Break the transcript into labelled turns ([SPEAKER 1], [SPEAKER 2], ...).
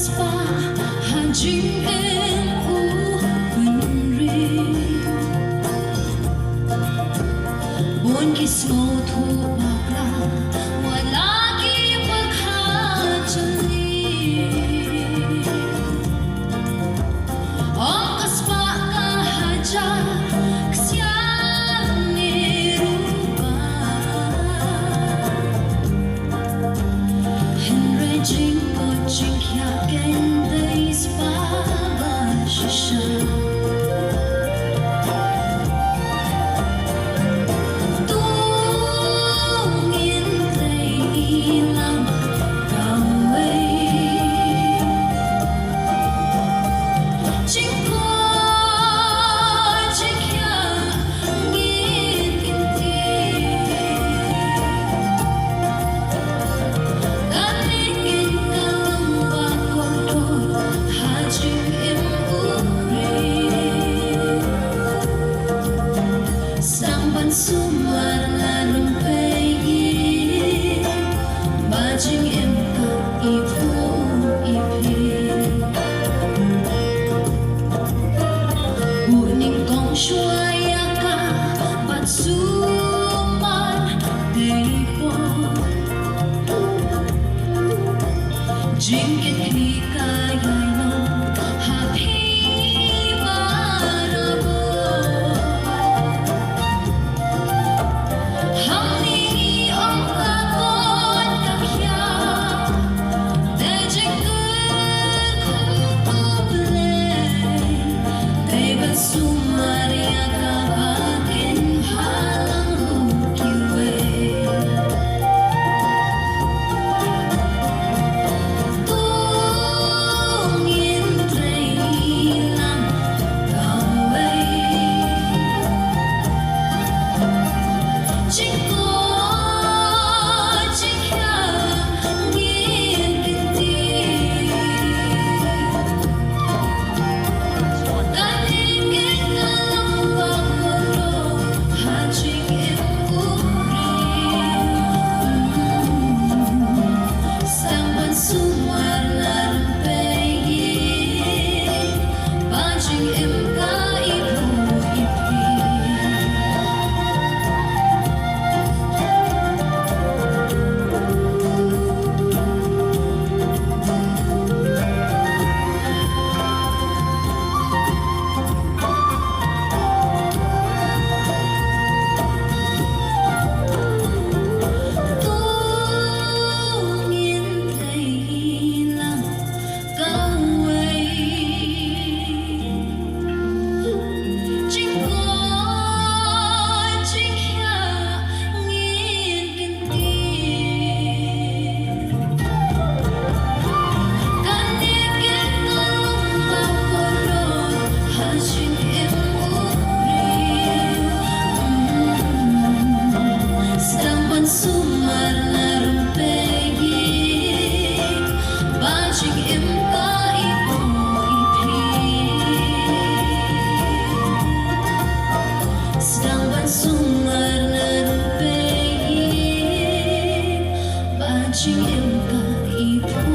[SPEAKER 1] spa hành trình em u bình riêng buồn khi sầu thu bạc ra ngoài lagi berkacali ang spa kahajar kesian nirupa Henry Jingo Jinkya Gendai Spa Bashisha Tung in Tây Lam Cao Wei Jingo Jinkya Ngin Kinti Galing kalang bago hajing imuri Sang bansumar narumpay Bajing imka ipu ipi Uning kong shuaya ka Bansumar deipo Jingit hikayay no happy marabo Hamni ang kakon kakya Dejengker kukuble Debet sumaria kabatin halang hukiwe Tung in Tây Lam Cao Wei Jingo Jinkya Ngin Kinti Galing kalang bago hajing imuri Sang bansumar narumpay Bajing imka ipu ipi Tung in Tây Lam Cao Wei Jingo Jinkya Ngin Kinti Galing kalang bago hajing imuri Sang bansumar narumpay Bajing imka ipu ipi Sang bansumar narumpay Bajing imka ipu